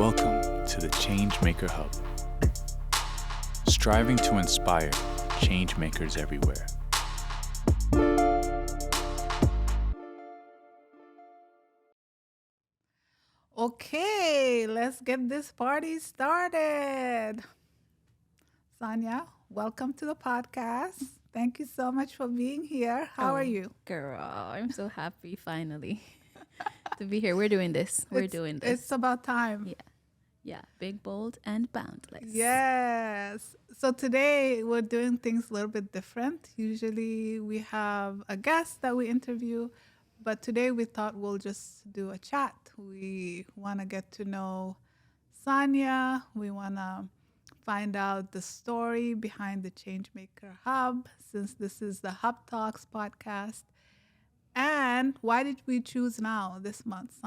Welcome to the Chnge Mker Hub, striving to inspire change makers everywhere. Okay, let's get this party started. Saunia, welcome to the podcast. Thank you so much for being here. How are you? Girl, I'm so happy finally to be here. We're doing this. It's about time. Yeah. Big, bold, and boundless. Yes. So today we're doing things a little bit different. Usually we have a guest that we interview, but today we thought we'll just do a chat. We want to get to know Saunia. We want to find out the story behind the Chnge Mker Hub, since this is the Hub Talks podcast. And why did we choose now this month?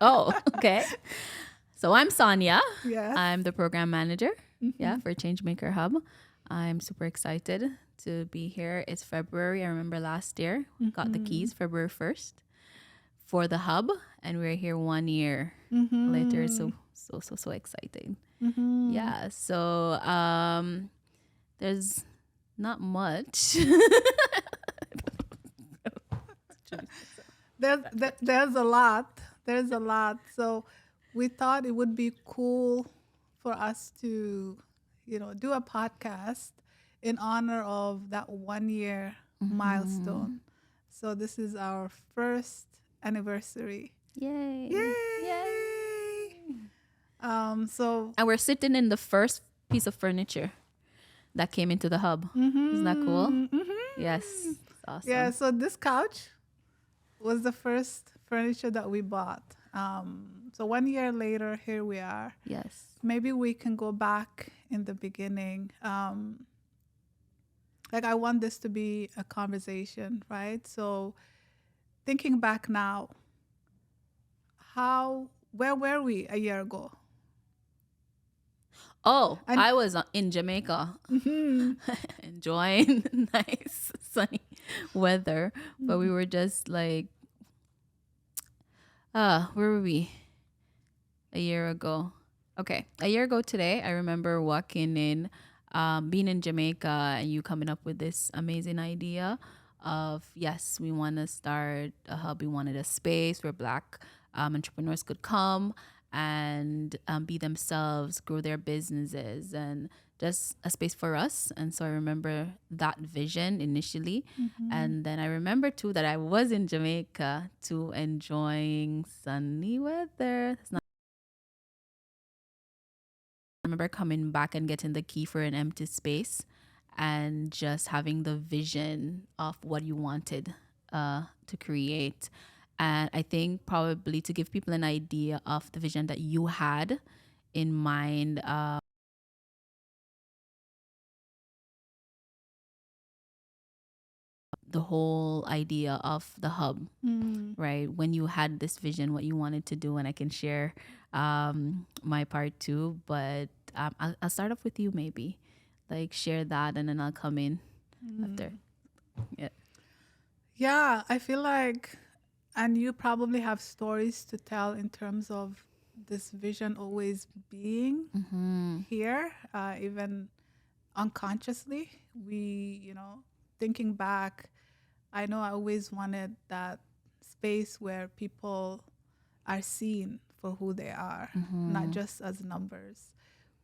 Oh, okay. So I'm Saunia. Yes. I'm the program manager, for Chnge Mker Hub. I'm super excited to be here. It's February. I remember last year we got the keys February 1st for the hub, and we're here 1 year later. So exciting. Yeah. So there's not much. There's a lot. There's a lot. So we thought it would be cool for us to, do a podcast in honor of that 1 year milestone. So this is our first anniversary. Yay. Yay! So And we're sitting in the first piece of furniture that came into the hub. Isn't that cool? Yes. It's awesome. yeah, so this couch was the first furniture that we bought. So 1 year later, here we are. Yes. Maybe we can go back in the beginning. I want this to be a conversation, right? So thinking back now, where were we a year ago? Oh, I was in Jamaica enjoying nice sunny weather, but we were just like, where were we a year ago? Okay, a year ago today, I remember walking in, being in Jamaica, and you coming up with this amazing idea of, yes, we want to start a hub. We wanted a space where Black entrepreneurs could come and be themselves, grow their businesses, and just a space for us. And so I remember that vision initially. And then I remember too that I was in Jamaica too, enjoying sunny weather. I remember coming back and getting the key for an empty space and just having the vision of what you wanted to create. And I think probably to give people an idea of the vision that you had in mind, the whole idea of the hub, right? When you had this vision, what you wanted to do, and I can share my part too. But I'll start off with you, maybe. Like, share that, and then I'll come in after. Yeah. Yeah, I feel like, and you probably have stories to tell in terms of this vision always being here, even unconsciously. Thinking back, I know I always wanted that space where people are seen for who they are, not just as numbers.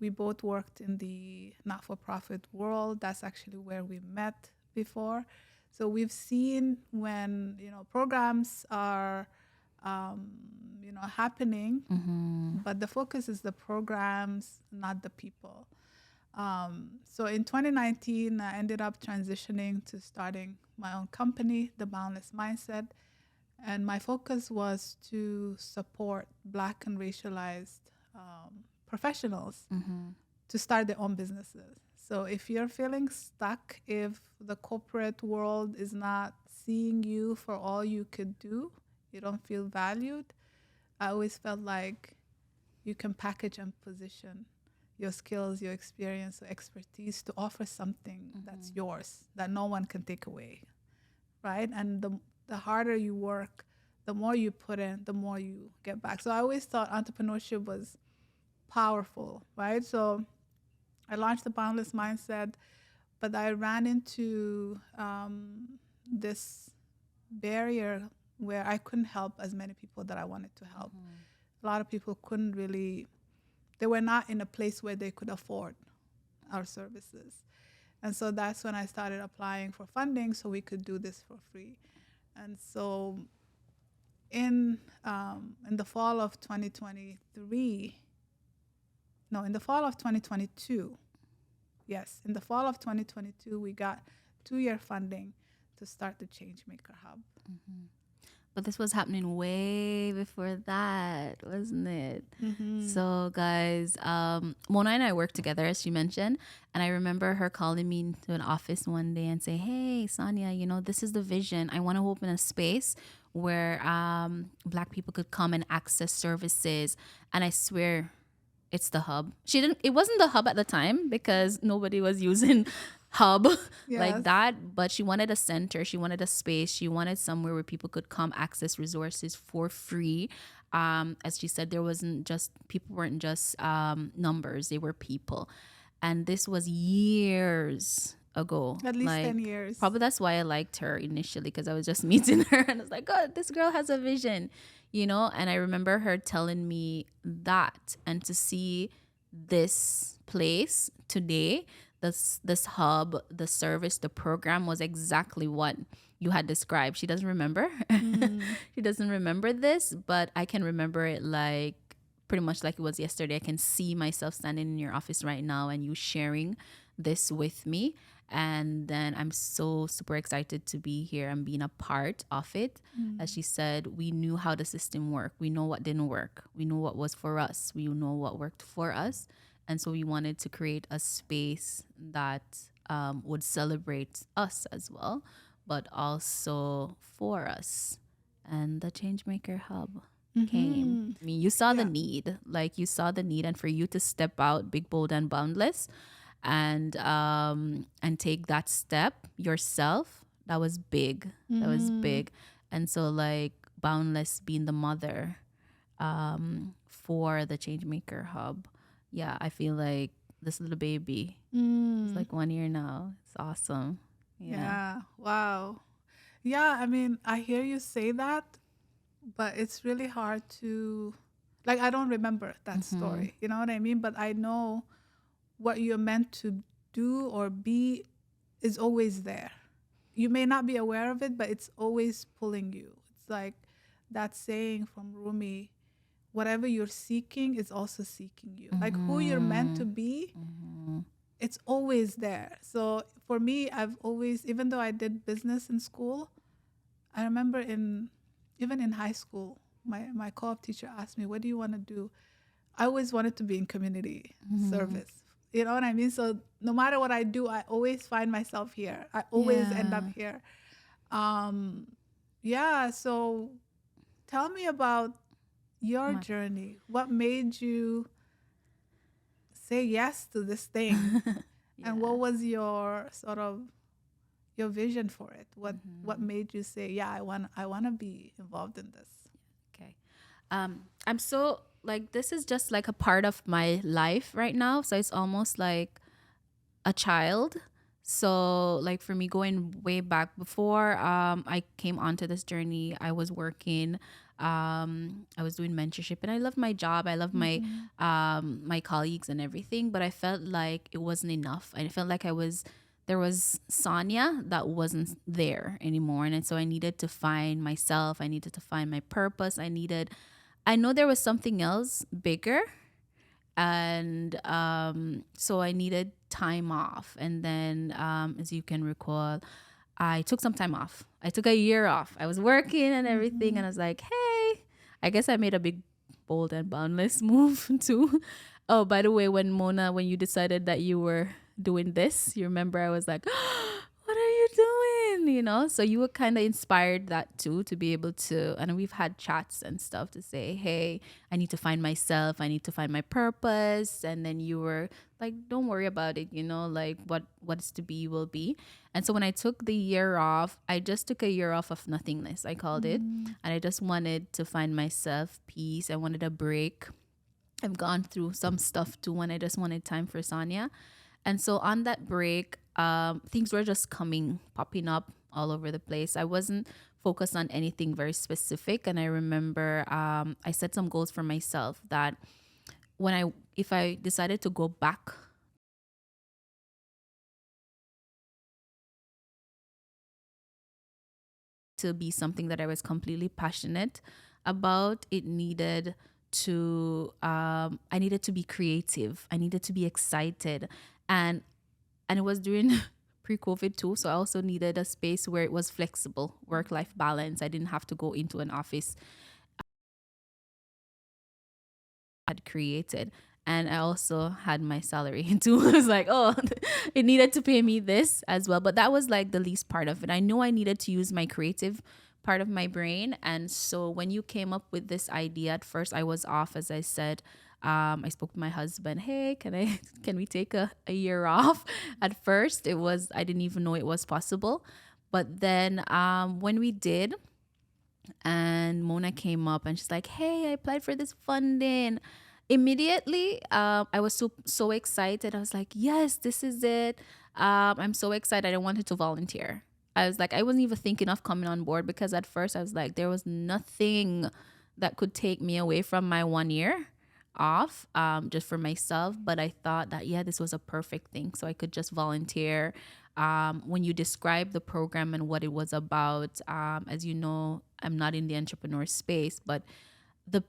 We both worked in the not-for-profit world. That's actually where we met before. So we've seen when, programs are, happening, but the focus is the programs, not the people. So in 2019, I ended up transitioning to starting my own company, The Boundless Mindset. And my focus was to support Black and racialized professionals to start their own businesses. So if you're feeling stuck, if the corporate world is not seeing you for all you could do, you don't feel valued, I always felt like you can package and position your skills, your experience, your expertise to offer something that's yours, that no one can take away. right? And the harder you work, the more you put in, the more you get back. So I always thought entrepreneurship was powerful, right? So I launched the Boundless Mindset, but I ran into this barrier where I couldn't help as many people that I wanted to help. A lot of people couldn't really, they were not in a place where they could afford our services. And so that's when I started applying for funding so we could do this for free. And so in the fall of 2023, no, in the fall of 2022, yes, in the fall of 2022, we got 2-year funding to start the Chnge Mker Hub. But this was happening way before that, wasn't it? So, guys, Mona and I worked together, as she mentioned, and I remember her calling me to an office one day and say, "Hey, Saunia, you know, this is the vision. I want to open a space where Black people could come and access services." And I swear, it's the hub. It wasn't the hub at the time because nobody was using hub like that, but she wanted a center, she wanted a space, she wanted somewhere where people could come access resources for free. As she said, people weren't just numbers, they were people. And this was years ago, At least 10 years. Probably that's why I liked her initially, because I was just meeting her and I was like, oh, this girl has a vision, you know. And I remember her telling me that, and to see this place today, this hub, the service, the program was exactly what you had described. She doesn't remember. She doesn't remember this, but I can remember it like pretty much like it was yesterday. I can see myself standing in your office right now and you sharing this with me. And then I'm so super excited to be here and being a part of it. As she said, we knew how the system worked. We know what didn't work. We knew what was for us. We know what worked for us. And so we wanted to create a space that would celebrate us as well, but also for us. And the Chnge Mker Hub came. I mean, you saw the need. Like, you saw the need, and for you to step out big, bold, and boundless and take that step yourself, that was big. That was big. And so, like, Boundless being the mother for the Chnge Mker Hub. Yeah, I feel like this little baby is like 1 year now. It's awesome. Yeah. Wow. Yeah, I mean, I hear you say that, but it's really hard to, like, I don't remember that story. You know what I mean? But I know what you're meant to do or be is always there. You may not be aware of it, but it's always pulling you. It's like that saying from Rumi, whatever you're seeking is also seeking you. Like, who you're meant to be, it's always there. So for me, I've always, even though I did business in school, I remember even in high school, my co-op teacher asked me, what do you want to do? I always wanted to be in community service. You know what I mean? So no matter what I do, I always find myself here. I always end up here. So tell me about your journey. What made you say yes to this thing? And what was your sort of your vision for it? What made you say, yeah, I want to be involved in this? Okay. I'm so, like, this is just like a part of my life right now. So it's almost like a child. So, like, for me, going way back before I came onto this journey, I was working. I was doing mentorship, and I loved my job. I loved my my colleagues and everything, but I felt like it wasn't enough. I felt like there was Saunia that wasn't there anymore, and so I needed to find myself. I needed to find my purpose. I know there was something else bigger, and so I needed time off. And then, as you can recall, I took some time off. I took a year off. I was working and everything, and I was like, hey, I guess I made a big, bold, and boundless move too. Oh, by the way, when you decided that you were doing this, you remember I was like, what are you doing? So you were kind of inspired that too, to be able to, and we've had chats and stuff to say, hey, I need to find myself, I need to find my purpose. And then you were like, don't worry about it, like what's to be will be. And so when I took the year off, I just took a year off of nothingness, I called it. And I just wanted to find myself, peace. I wanted a break. I've gone through some stuff too, when I just wanted time for Saunia. And so on that break, things were just popping up all over the place. I wasn't focused on anything very specific. And I remember I set some goals for myself that if I decided to go back to be something that I was completely passionate about, I needed to be creative. I needed to be excited. And it was during pre-COVID too. So I also needed a space where it was flexible, work-life balance. I didn't have to go into an office I had created. And I also had my salary too. I was like, oh, it needed to pay me this as well. But that was like the least part of it. I know I needed to use my creative part of my brain. And so when you came up with this idea, at first I was off, as I said. I spoke to my husband, hey, can we take a year off? At first I didn't even know it was possible. But then when we did, and Mona came up and she's like, hey, I applied for this funding. Immediately, I was so excited. I was like, yes, this is it. I'm so excited. I wanted to volunteer. I was like, I wasn't even thinking of coming on board, because at first I was like, there was nothing that could take me away from my 1 year off, just for myself. But I thought that, yeah, this was a perfect thing. So I could just volunteer. When you describe the program and what it was about, as you know, I'm not in the entrepreneur space, but the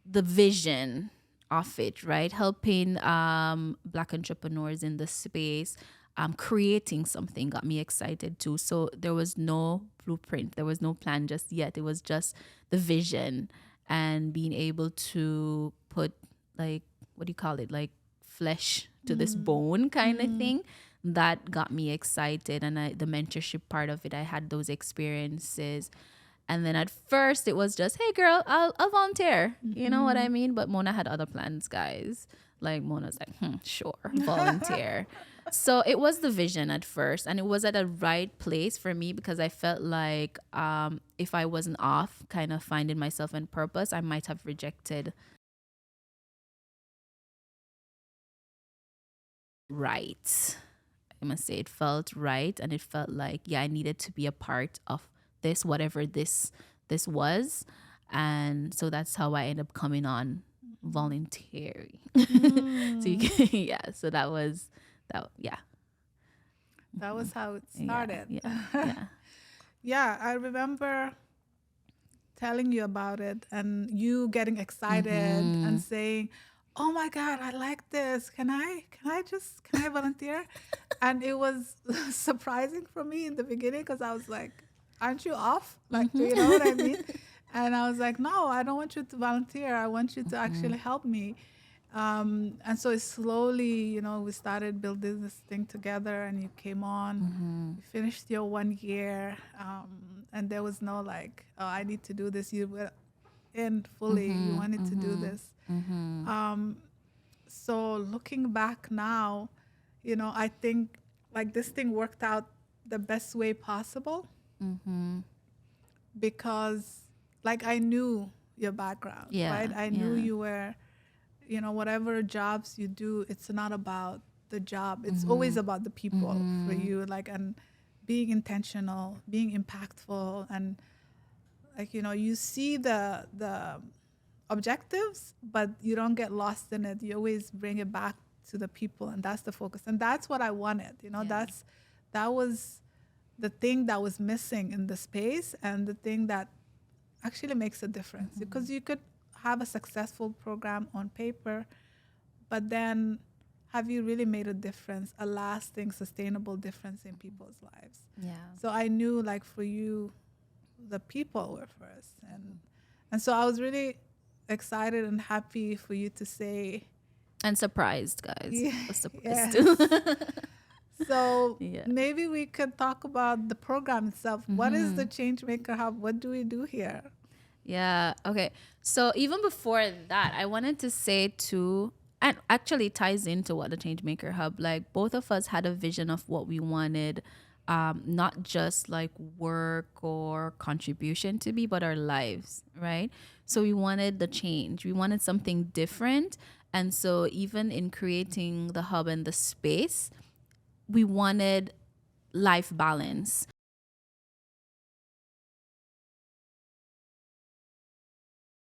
vision of it, right? Helping Black entrepreneurs in the space, creating something got me excited too. So there was no blueprint, there was no plan just yet. It was just the vision and being able to put, like, what do you call it? Like flesh to this bone kind of thing. That got me excited. And the mentorship part of it, I had those experiences. And then at first it was just, hey girl, I'll volunteer. You know what I mean? But Mona had other plans, guys. Like Mona's like, sure, volunteer. So it was the vision at first, and it was at the right place for me, because I felt like if I wasn't off kind of finding myself and purpose, I might have rejected. Right. I must say it felt right, and it felt like, yeah, I needed to be a part of this, whatever this was. And so that's how I ended up coming on volunteering. So yeah, so that was that. Yeah, That was how it started. Yeah. Yeah, I remember telling you about it and you getting excited and saying, oh my God, I like this. Can I volunteer? And it was surprising for me in the beginning, because I was like, aren't you off? Like, do you know what I mean? And I was like, no, I don't want you to volunteer. I want you to actually help me. And so slowly, we started building this thing together, and you came on, you finished your 1 year, and there was no like, oh, I need to do this. You were in fully, you wanted to do this. So looking back now, I think like this thing worked out the best way possible, because like I knew your background, right? I knew you were, whatever jobs you do, it's not about the job. It's always about the people for you, like, and being intentional, being impactful, and like, you see the objectives, but you don't get lost in it. You always bring it back to the people, and that's the focus. And that's what I wanted, that was the thing that was missing in the space, and the thing that actually makes a difference. Because you could have a successful program on paper, but then have you really made a difference, a lasting, sustainable difference in people's lives? Yeah. So I knew, like, for you, the people were first. And so I was really excited and happy for you to say. And surprised, guys. Yeah, I was surprised yes. too. So Yeah. maybe we could talk about the program itself. What is the Change Maker Hub? What do we do here? Yeah. Okay. So even before that, I wanted to say too, and actually ties into what the Changemaker Hub, like both of us had a vision of what we wanted, not just like work or contribution to be, but our lives, right? So we wanted the change. We wanted something different. And so even in creating the hub and the space, we wanted life balance.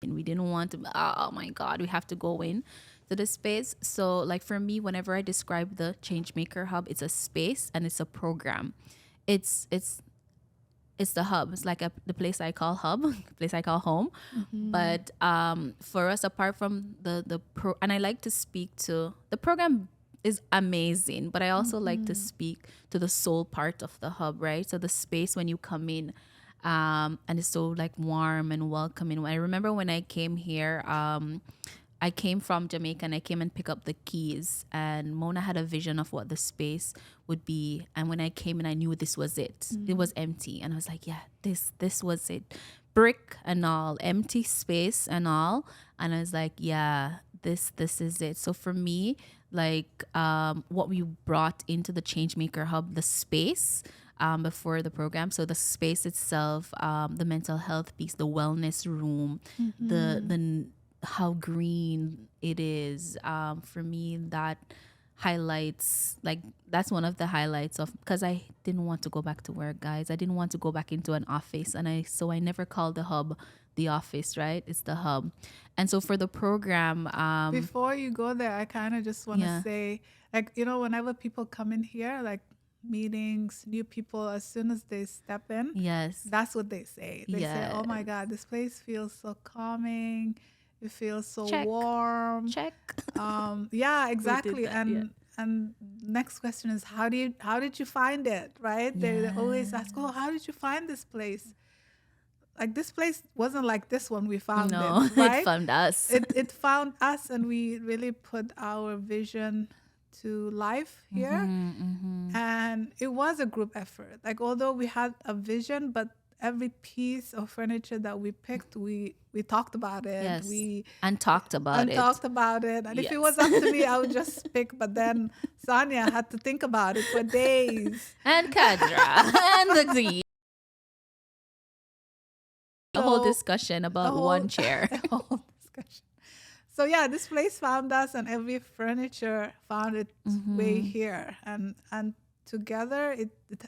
And we didn't want to, oh my God, we have to go in to the space. So like for me, whenever I describe the Changemaker Hub, it's a space and it's a program. It's it's it's the hub. It's like the place I call hub, the place I call home. But for us, apart from the pro, and I like to speak to the program is amazing, but I also like to speak to the soul part of the hub, right? So the space when you come in, and it's so like warm and welcoming. I remember when I came here, I came from Jamaica and I came and picked up the keys, and Mona had a vision of what the space would be. And when I came in, I knew this was it. It was empty. And I was like, yeah, this was it. Brick and all, empty space and all. And I was like, yeah, this is it. So for me, like what we brought into the Changemaker Hub, the space, before the program. So the space itself, the mental health piece, the wellness room, the how green it is, for me that highlights, like that's one of the highlights of, because I didn't want to go back to work, guys. I didn't want to go back into an office, and I never called the hub the office, right? It's the hub. And so for the program, Before you go there, I kind of just want to Yeah. say, like, whenever people come in here, like meetings, new people, as soon as they step in, yes, that's what they say. They say, oh my God, this place feels so calming. It feels so Check. warm. check. Yeah, exactly. that, yeah. And next question is, how did you find it? Right? They always ask, oh, how did you find this place? Like, this place wasn't like this one we found No, it, right? it found us. It found us, and we really put our vision to life here. And it was a group effort. Like, although we had a vision, but every piece of furniture that we picked, we talked about it. Yes. We And talked about and it. talked about it. And if it Yes. was up to me, I would just pick. But then Saunia had to think about it for days. And Kadra. And the Z. A whole So, discussion about whole- one chair. a whole discussion. So yeah, this place found us, and every furniture found its way here, and together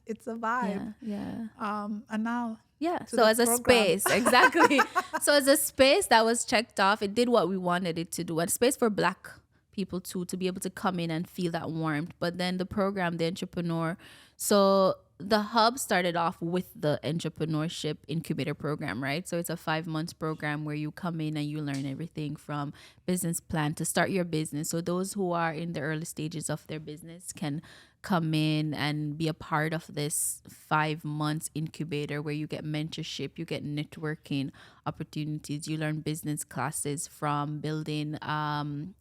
it's a vibe. Yeah. And now Yeah. to So the as a program. space, exactly. So as a space that was checked off, it did what we wanted it to do. And space for Black people too, to be able to come in and feel that warmth. But then the program, the entrepreneur. So the hub started off with the Entrepreneurship Incubator program, right? So it's a 5 months program where you come in and you learn everything from business plan to start your business. So those who are in the early stages of their business can come in and be a part of this 5 months incubator where you get mentorship, you get networking opportunities, you learn business classes from building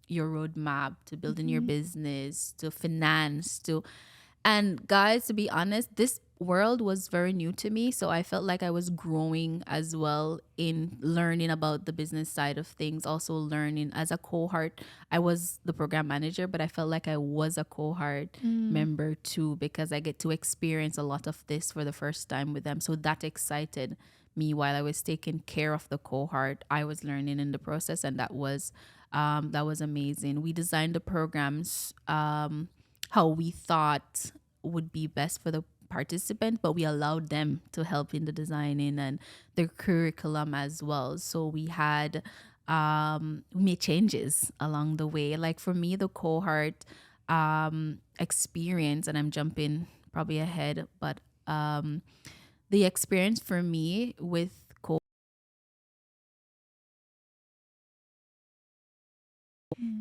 your roadmap to building your business to finance to, and guys, to be honest, this world was very new to me. So I felt like I was growing as well in learning about the business side of things, also learning as a cohort. I was the program manager, but I felt like I was a cohort member too, because I get to experience a lot of this for the first time with them. So that excited me while I was taking care of the cohort. I was learning in the process, and that was amazing. We designed the programs how we thought would be best for the participant, but we allowed them to help in the designing and the curriculum as well. So we had we made changes along the way. Like for me, the cohort experience, and I'm jumping probably ahead, but the experience for me with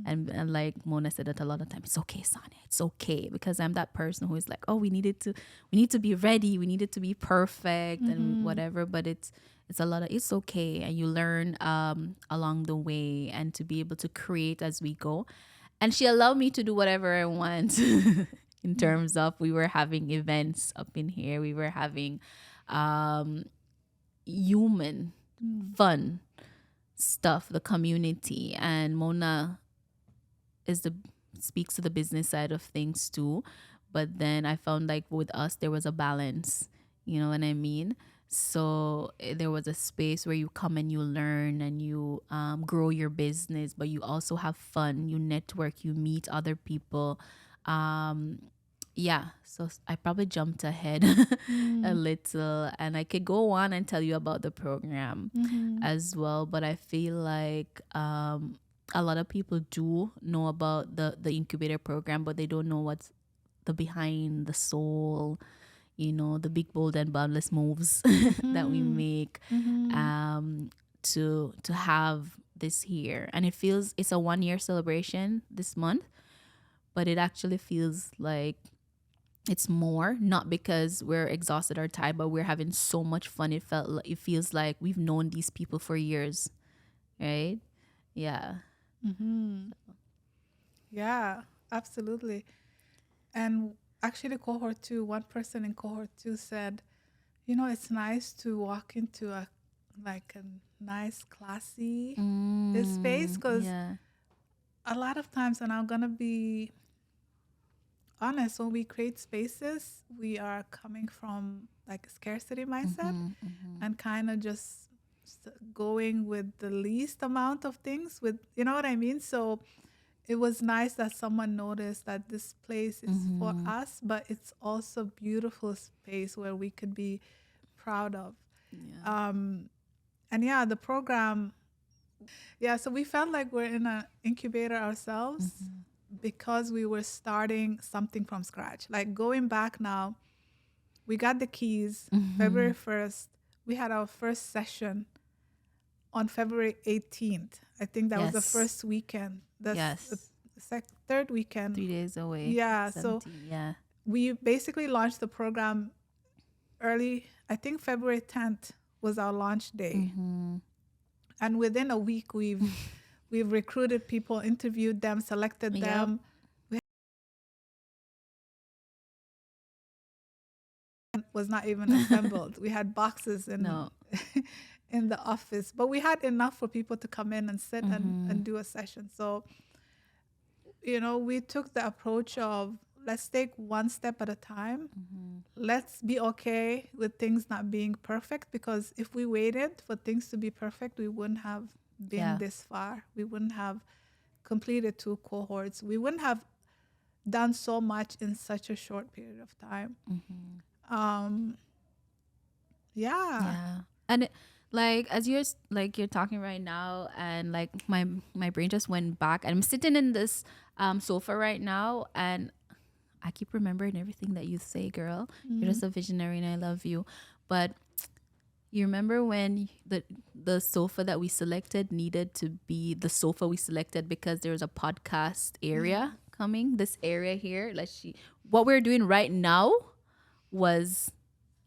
and like Mona said that a lot of times, it's okay, Sonia, it's okay, because I'm that person who is like, oh, we need to be ready, we need it to be perfect and whatever, but it's a lot of, it's okay, and you learn along the way, and to be able to create as we go. And she allowed me to do whatever I want. in terms of we were having events up in here. We were having human fun stuff, the community, and Mona is the speaks to the business side of things too. But then I found like with us there was a balance, you know what I mean? So there was a space where you come and you learn and you grow your business, but you also have fun, you network, you meet other people. Yeah, so I probably jumped ahead a little, and I could go on and tell you about the program as well, but I feel like a lot of people do know about the incubator program, but they don't know what's the behind the soul, you know, the big bold and boundless moves that we make to have this here. And it feels it's a 1 year celebration this month, but it actually feels like it's more, not because we're exhausted or tired, but we're having so much fun. It feels like we've known these people for years, right? Yeah. Yeah, absolutely. And actually, cohort 2, one person in cohort 2 said, you know, it's nice to walk into a nice, classy space, because Yeah. a lot of times, and I'm going to be honest, when we create spaces, we are coming from like a scarcity mindset and kind of just going with the least amount of things with, you know what I mean? So it was nice that someone noticed that this place is for us, but it's also beautiful space where we could be proud of. Yeah. And yeah, the program, yeah, so we felt like we're in an incubator ourselves because we were starting something from scratch. Like going back now, we got the keys February 1st. We had our first session on February 18th. I think that was the first weekend. The third weekend. 3 days away. Yeah. 17, So yeah. we basically launched the program early. I think February 10th was our launch day. And within a week, we've recruited people, interviewed them, selected them. Was not even assembled. We had boxes in the office, but we had enough for people to come in and sit and do a session. So, you know, we took the approach of let's take one step at a time. Let's be okay with things not being perfect, because if we waited for things to be perfect, we wouldn't have been this far. We wouldn't have completed 2 cohorts. We wouldn't have done so much in such a short period of time. Yeah. And like as you're talking right now, and like my brain just went back, and I'm sitting in this sofa right now, and I keep remembering everything that you say, girl. You're just a visionary and I love you. But you remember when the sofa that we selected needed to be the sofa we selected because there was a podcast area coming, this area here. What we're doing right now was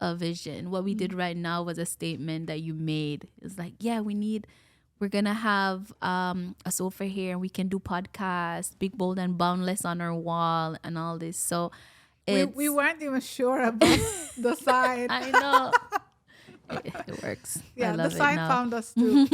a vision. What we did right now was a statement that you made. It's like, yeah, we're gonna have a sofa here and we can do podcasts, big, bold, and boundless on our wall and all this. So we weren't even sure about the side. I know. It works. Yeah, I love the side it now. found us too.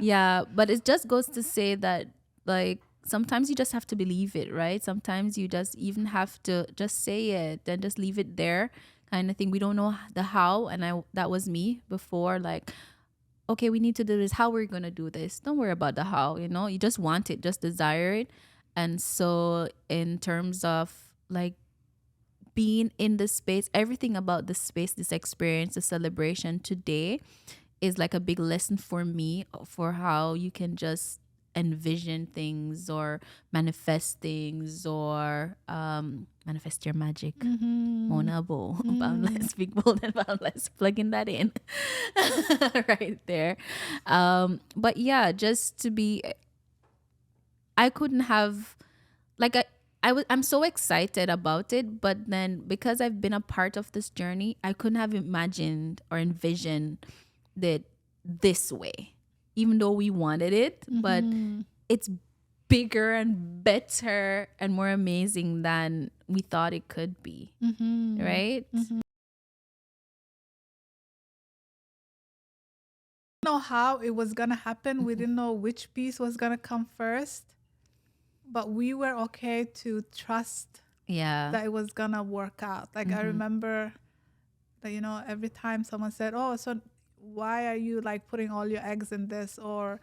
Yeah, but it just goes to say that like sometimes you just have to believe it, right? Sometimes you just even have to just say it and just leave it there, kind of thing. We don't know the how, and that was me before. Like, okay, we need to do this. How we're gonna do this? Don't worry about the how. You know, you just want it, just desire it. And so, in terms of like being in the space, everything about the space, this experience, the celebration today is like a big lesson for me for how you can just envision things or manifest things or manifest your magic. Monabo, boundless, big, bold, and boundless. Plugging that in right there. But yeah, just to be, I couldn't have, like, I'm so excited about it, but then because I've been a part of this journey, I couldn't have imagined or envisioned that this way, even though we wanted it, but it's bigger and better and more amazing than we thought it could be. Right? Know how it was gonna happen. We didn't know which piece was gonna come first, but we were okay to trust Yeah. that it was gonna work out. Like I remember that, you know, every time someone said, "Oh, so why are you like putting all your eggs in this?" Or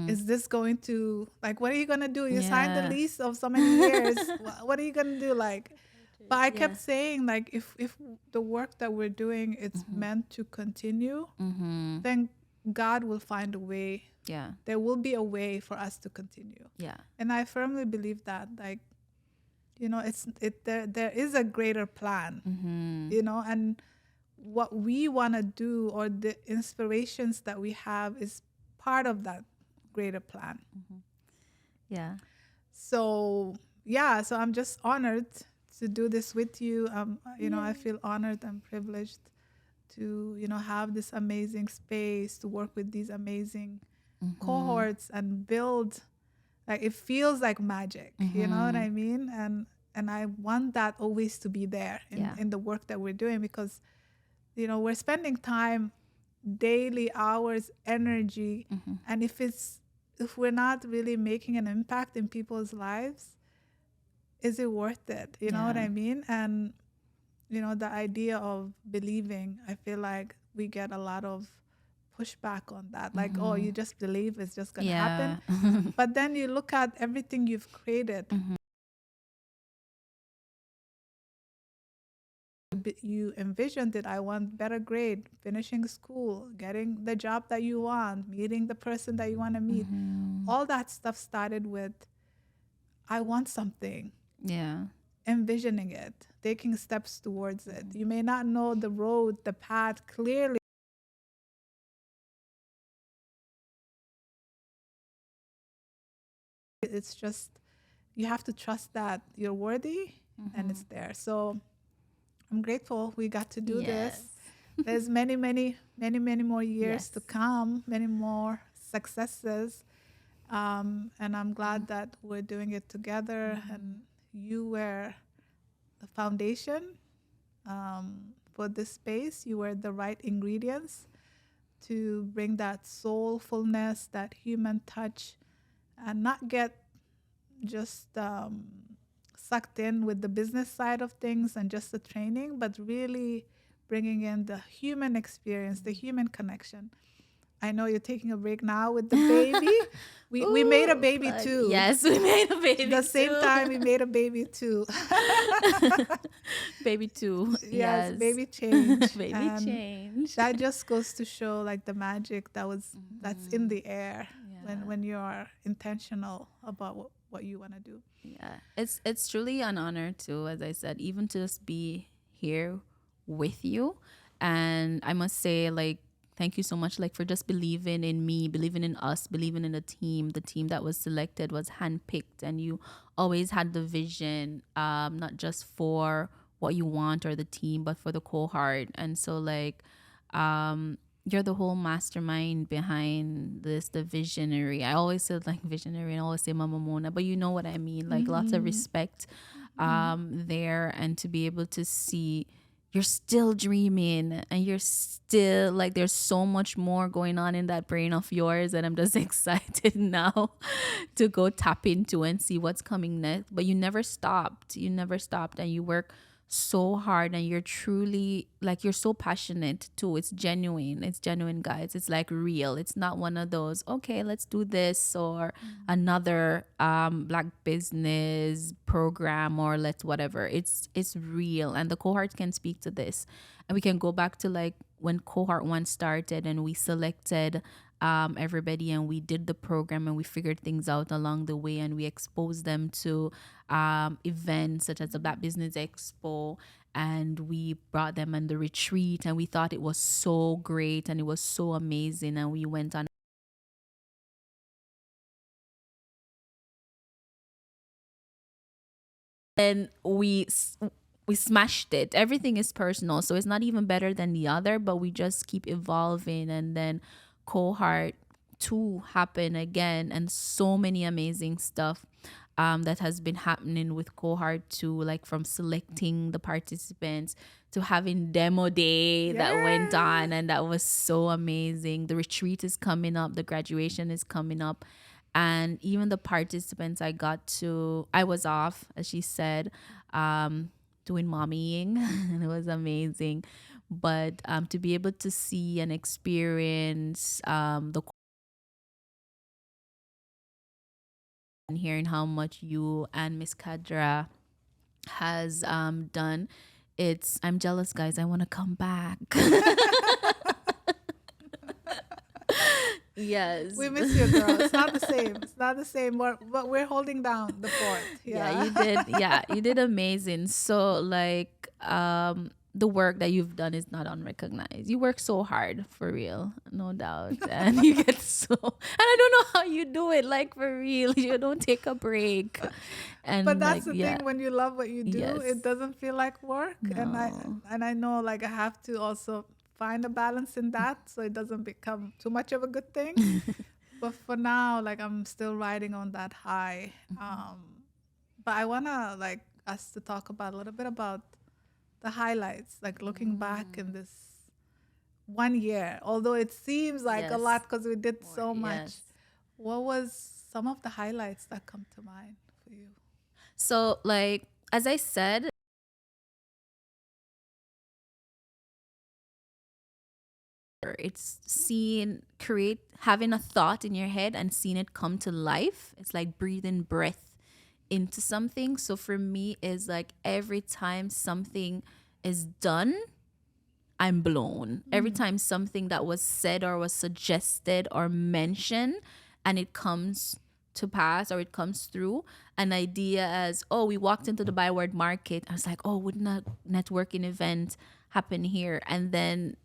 is this going to, like, what are you gonna do? You signed the Yeah. lease of so many years. What are you gonna do? Like, but I kept saying, like, if the work that we're doing it's meant to continue, then God will find a way. Yeah. There will be a way for us to continue. Yeah. And I firmly believe that, like, you know, there is a greater plan, you know, and what we want to do or the inspirations that we have is part of that greater plan. Yeah. So yeah, so I'm just honored to do this with you. You know, I feel honored and privileged to, you know, have this amazing space to work with these amazing cohorts and build, like, it feels like magic. You know what I mean? And I want that always to be there in the work that we're doing, because, you know, we're spending time, daily hours, energy, and if we're not really making an impact in people's lives, is it worth it? You know what I mean? And, you know, the idea of believing, I feel like we get a lot of pushback on that. Like, oh, you just believe it's just going to happen. But then you look at everything you've created. You envisioned it. I want better grade, finishing school, getting the job that you want, meeting the person that you want to meet. All that stuff started with, I want something. Yeah. Envisioning it, taking steps towards it. You may not know the road, the path clearly. It's just, you have to trust that you're worthy and it's there. So I'm grateful we got to do this. There's many more years to come, many more successes. And I'm glad that we're doing it together, and you were the foundation for this space. You were the right ingredients to bring that soulfulness, that human touch, and not get just sucked in with the business side of things and just the training, but really bringing in the human experience, the human connection. I know you're taking a break now with the baby. We made a baby too. Yes, we made a baby the same time we made a baby too. Baby too. Yes, baby change. Baby And change. that just goes to show, like, the magic that's in the air when you are intentional about what you want to do. Yeah, it's truly an honor too, as I said, even to just be here with you. And I must say, like, thank you so much, like, for just believing in me, believing in us, believing in the team. The team that was selected was handpicked, and you always had the vision, not just for what you want or the team, but for the cohort. And so, like, you're the whole mastermind behind this, the visionary. I always say, like, visionary, and I always say Mama Mona, but you know what I mean. Like, lots of respect there, and to be able to see you're still dreaming, and you're still, like, there's so much more going on in that brain of yours, and I'm just excited now to go tap into and see what's coming next. But you never stopped, and you work so hard, and you're truly, like, you're so passionate too. It's genuine, guys. It's like real. It's not one of those, okay, let's do this, or another black business program, or let's whatever. It's real, and the cohort can speak to this. And we can go back to, like, when Cohort 1 started, and we selected everybody, and we did the program, and we figured things out along the way, and we exposed them to events such as the Black Business Expo, and we brought them on the retreat, and we thought it was so great and it was so amazing, and we went on. And we smashed it. Everything is personal, so it's not even better than the other, but we just keep evolving. And then Cohort to happen again, and so many amazing stuff that has been happening with Cohort 2, like from selecting the participants to having demo day that went on, and that was so amazing. The retreat is coming up, the graduation is coming up, and even the participants I was off, as she said, doing mommying, and it was amazing. But to be able to see and experience the and hearing how much you and Miss Kadra has done, I'm jealous, guys. I want to come back. Yes. We miss you, girl. It's not the same. It's not the same. But we're holding down the fort. Yeah, you did. Yeah, you did amazing. So, like, the work that you've done is not unrecognized. You work so hard, for real, no doubt, and you get so. And I don't know how you do it. Like, for real, you don't take a break. And but that's like, the thing, when you love what you do, Yes. it doesn't feel like work. No. And I know, like, I have to also find a balance in that so it doesn't become too much of a good thing. But for now, like, I'm still riding on that high. But I wanna like us to talk about a little bit about the highlights, like looking back in this 1 year. Although it seems like a Yes. lot because we did so much. Yes. What was some of the highlights that come to mind for you? So, like, as I said, it's having a thought in your head and seeing it come to life. It's like breathing breath into something. So for me, is like every time something is done, I'm blown. Every time something that was said or was suggested or mentioned and it comes to pass or it comes through, an idea as, oh, we walked into the Byward Market. I was like, oh, wouldn't a networking event happen here? And then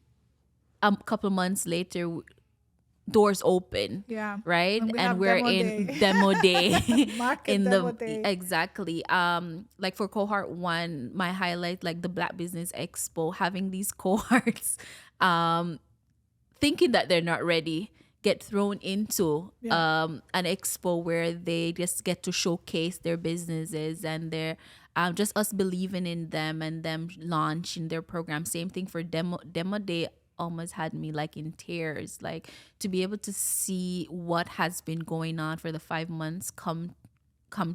a couple months later, doors open. Yeah. Right. And we And have we're demo in day. demo day. Market in demo the day. Exactly. Like for Cohort 1, my highlight, like the Black Business Expo, having these cohorts thinking that they're not ready, get thrown into an expo where they just get to showcase their businesses, and they're just us believing in them and them launching their program. Same thing for demo day. Almost had me like in tears, like to be able to see what has been going on for the 5 months come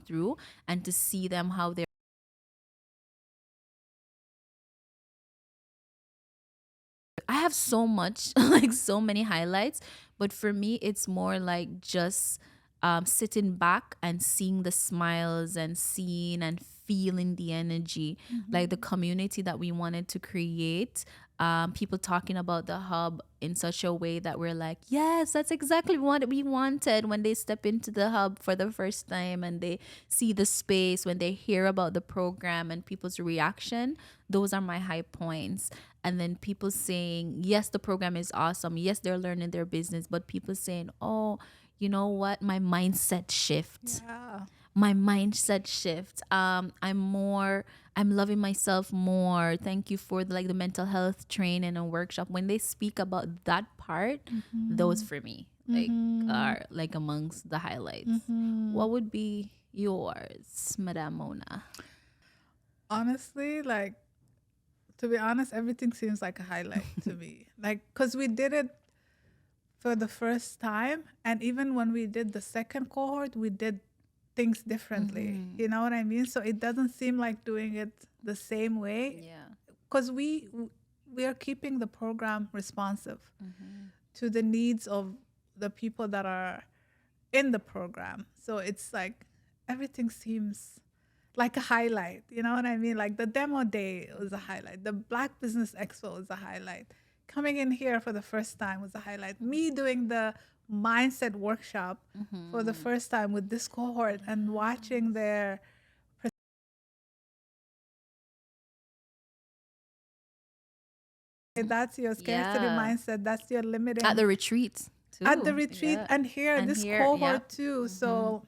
through, and to see them how they're. I have so much, like so many highlights, but for me, it's more like just sitting back and seeing the smiles and seeing and feeling the energy, like the community that we wanted to create. People talking about the hub in such a way that we're like, yes, that's exactly what we wanted when they step into the hub for the first time and they see the space, when they hear about the program and people's reaction. Those are my high points. And then people saying, yes, the program is awesome. Yes, they're learning their business, but people saying, oh, you know what? My mindset shift. Yeah. My mindset shift. I'm loving myself more. Thank you for the mental health training and workshop. When they speak about that part, those for me are like amongst the highlights. What would be yours, Madame Mona? Honestly, like, to be honest, everything seems like a highlight to me. Like, because we did it for the first time. And even when we did the second cohort, we did things differently. You know what I mean? So it doesn't seem like doing it the same way. Yeah. Because we are keeping the program responsive to the needs of the people that are in the program. So it's like everything seems like a highlight. You know what I mean? Like the demo day was a highlight. The Black Business Expo was a highlight. Coming in here for the first time was a highlight. Me doing the mindset workshop for the first time with this cohort and watching their that's your scarcity mindset, that's your limiting At the retreat too. at the retreat and here And this here, cohort too. So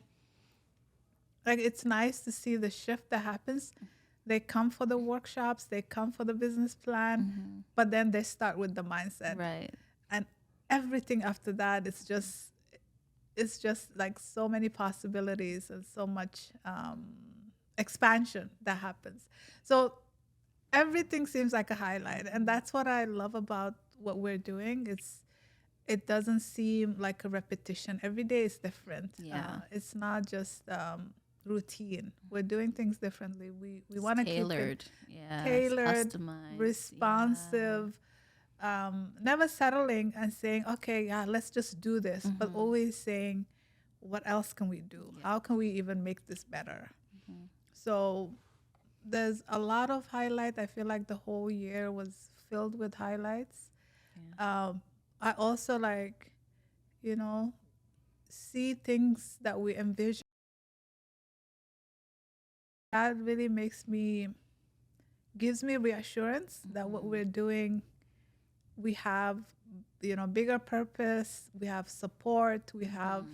like it's nice to see the shift that happens. They come for the workshops, they come for the business plan, but then they start with the mindset. Right. And everything after that is just it's just like so many possibilities and so much expansion that happens. So everything seems like a highlight, and that's what I love about what we're doing. It doesn't seem like a repetition. Every day is different. Yeah. It's not just routine. We're doing things differently. We want to keep it Tailored. Yeah. tailored, Customized. responsive, never settling and saying, okay, yeah, let's just do this, but always saying, what else can we do? How can we even make this better? So there's a lot of highlight. I feel like the whole year was filled with highlights. I also like, you know, see things that we envision. That really gives me reassurance that what we're doing, we have, bigger purpose, we have support, we have,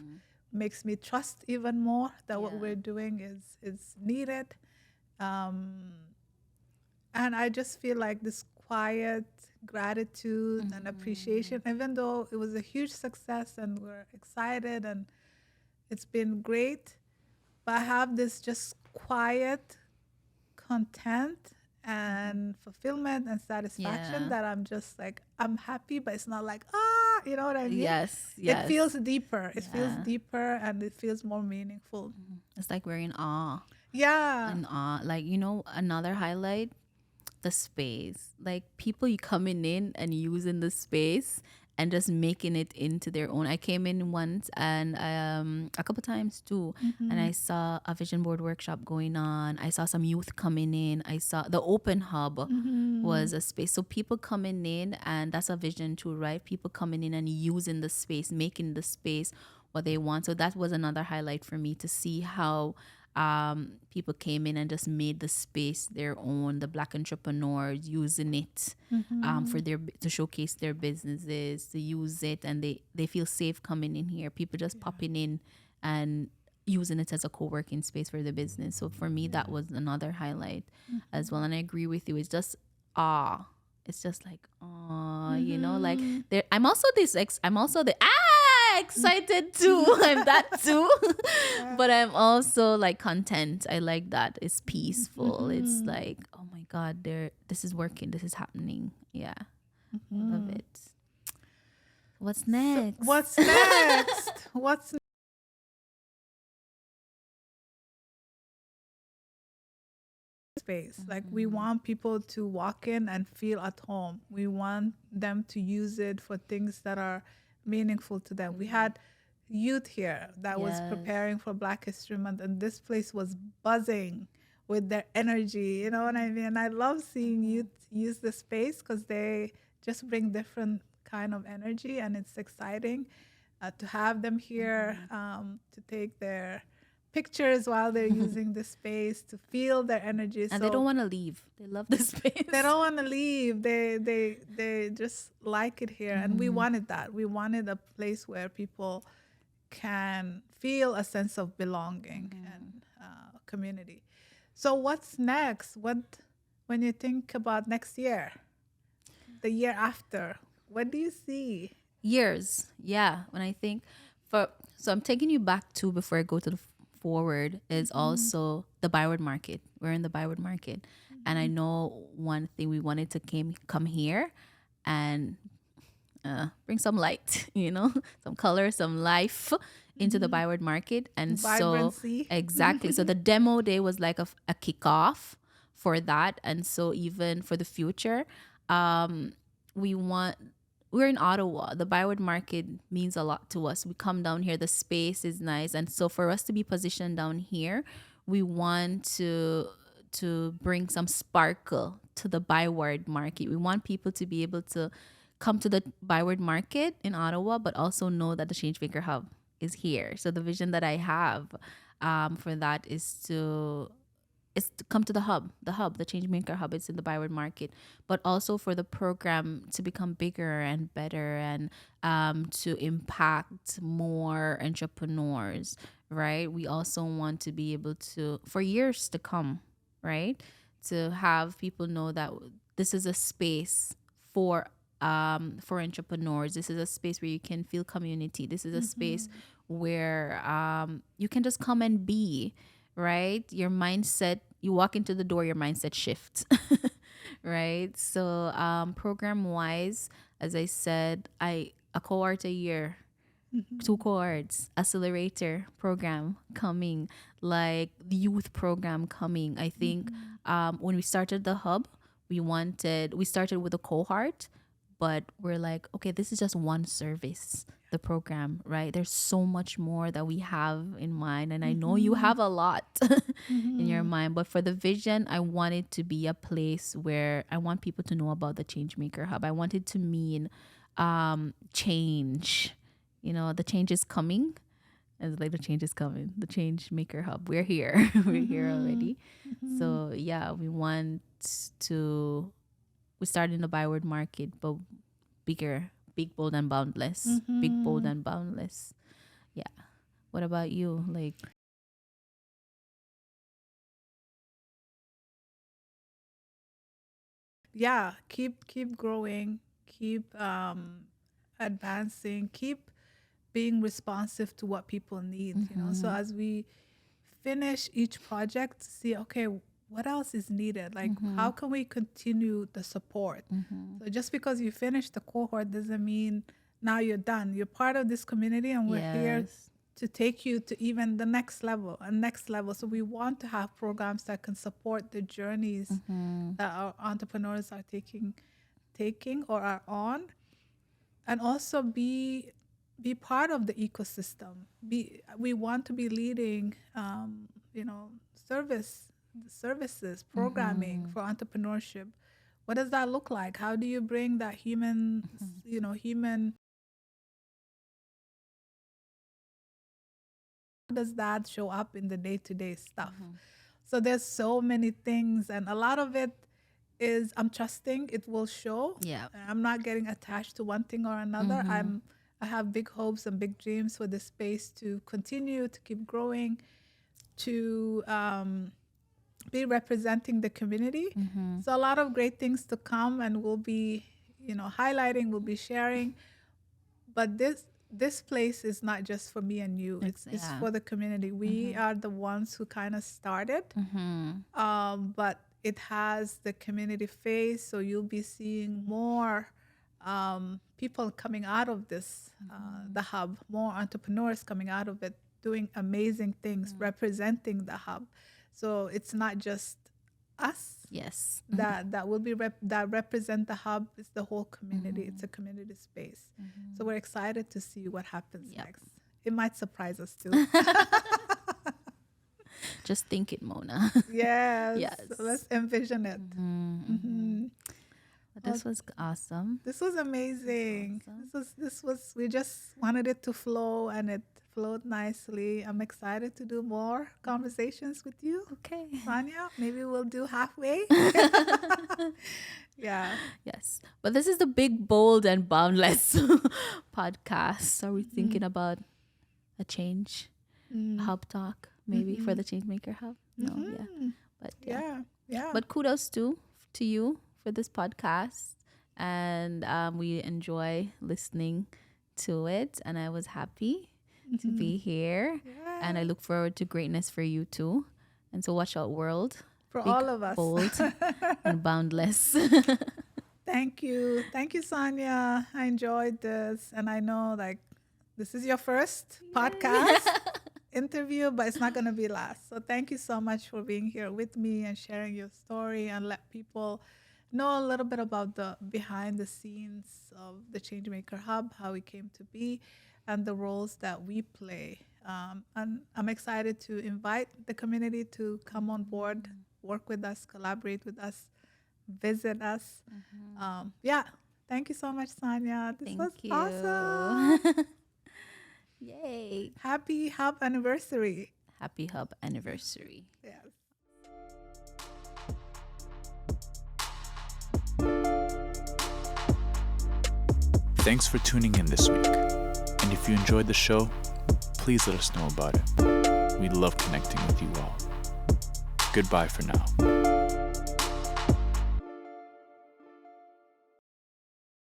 makes me trust even more that what we're doing is needed. And I just feel like this quiet gratitude and appreciation, even though it was a huge success and we're excited and it's been great, but I have this just quiet content and fulfillment and satisfaction Yeah. that I'm just like, I'm happy, but it's not like, you know what I mean? Yes. It Yes. feels deeper. It feels Yeah. deeper and it feels more meaningful. It's like we're in awe. Yeah. In awe. Like, another highlight, the space. Like people you coming in and using the space and just making it into their own. I came in once and a couple times too, and I saw a vision board workshop going on. I saw some youth coming in. I saw the open hub was a space. So people coming in, and that's a vision too, right? People coming in and using the space, making the space what they want. So that was another highlight for me, to see how people came in and just made the space their own. The Black entrepreneurs using it for to showcase their businesses, to use it, and they feel safe coming in here. People just popping in and using it as a co-working space for the business. So for me, that was another highlight as well. And I agree with you. It's just it's just like like there. I'm also the excited too. I'm that too. But I'm also like content. I like that. It's peaceful. It's like, oh my God, this is working. This is happening. Yeah. I love it. What's next? What's next? What's space? Like we want people to walk in and feel at home. We want them to use it for things that are meaningful to them. We had youth here that was Yes. preparing for Black History Month, and this place was buzzing with their energy. You know what I mean? And I love seeing youth use the space because they just bring different kind of energy, and it's exciting to have them here, to take their pictures while they're using the space, to feel their energy. And they don't want to leave. They love the space. They don't want to leave. They just like it here, and we wanted that. We wanted a place where people can feel a sense of belonging and community. So what's next? When you think about next year, the year after, what do you see? Years. Yeah. When I think so I'm taking you back to, before I go to the forward, is also the Byward market. We're in the Byward market. And I know one thing, we wanted to come here and bring some light, some color, some life into the Byward market. And Vibrancy. so exactly. So the demo day was like a kickoff for that. And so even for the future, we're in Ottawa. The Byward market means a lot to us. We come down here, the space is nice. And so for us to be positioned down here, we want to bring some sparkle to the Byward market. We want people to be able to come to the Byward market in Ottawa, but also know that the Chnge Mker Hub is here. So the vision that I have for that is to come to the Chnge Mker Hub. It's in the Byward market, but also for the program to become bigger and better, and to impact more entrepreneurs, right? We also want to be able to, for years to come, right, to have people know that this is a space for for entrepreneurs. This is a space where you can feel community. This is a space where you can just come and be, right? Your mindset, you walk into the door, your mindset shifts, right? So program wise, as I said, a cohort a year, 2 cohorts, accelerator program coming, like the youth program coming. I think when we started the hub, we started with a cohort, but we're like, okay, this is just one service, the program, right? There's so much more that we have in mind. And I know you have a lot in your mind, but for the vision, I want it to be a place where I want people to know about the Chnge Mker Hub. I want it to mean change. You know, the change is coming. It's like the change is coming. The Chnge Mker Hub. We're here. We're here already. So yeah, we started in the byword market, but bigger, big, bold, and boundless. Big, bold, and boundless. Yeah. What about you? Like, Yeah, keep growing, keep advancing, keep being responsive to what people need, So as we finish each project, see, okay, what else is needed? Like, how can we continue the support? So just because you finished the cohort doesn't mean now you're done. You're part of this community, and we're here to take you to even the next level and next level. So we want to have programs that can support the journeys that our entrepreneurs are taking or are on, and also be part of the ecosystem. We want to be leading, services, programming for entrepreneurship. What does that look like? How do you bring that human? How does that show up in the day-to-day stuff? So there's so many things, and a lot of it is I'm trusting it will show. yeah. I'm not getting attached to one thing or another. I have big hopes and big dreams for this space to continue to keep growing, to be representing the community. So a lot of great things to come, and we'll be, highlighting, we'll be sharing. But this place is not just for me and you. It's for the community. We are the ones who kind of started, but it has the community face. So you'll be seeing more people coming out of this, the hub, more entrepreneurs coming out of it, doing amazing things, representing the hub. So it's not just us. Yes. That will be that represent the hub. It's the whole community. It's a community space. So we're excited to see what happens next. It might surprise us too. Just think it, Mona. Yes. So let's envision it. This was awesome. This was amazing. This was. We just wanted it to flow, and it flowed nicely. I'm excited to do more conversations with you. Okay. Saunia, maybe we'll do halfway. Yeah. Yes. But this is the big, bold, and boundless podcast. Are we thinking about a change? A hub talk, maybe, for the Chnge Mker Hub? No, yeah. But Yeah. But kudos to you for this podcast. And we enjoy listening to it. And I was happy to be here. Yeah. And I look forward to greatness for you too. And so watch out, world. For Big, all of us. Bold and boundless. Thank you, Saunia. I enjoyed this, and I know this is your first podcast interview, but it's not going to be last. So thank you so much for being here with me and sharing your story, and let people know a little bit about the behind the scenes of the Chnge Mker Hub, how it came to be, and the roles that we play. And I'm excited to invite the community to come on board, work with us, collaborate with us, visit us. Thank you so much, Saunia. This was awesome. Yay. Happy Hub anniversary. Happy Hub anniversary. Yes. Thanks for tuning in this week. And if you enjoyed the show, please let us know about it. We love connecting with you all. Goodbye for now.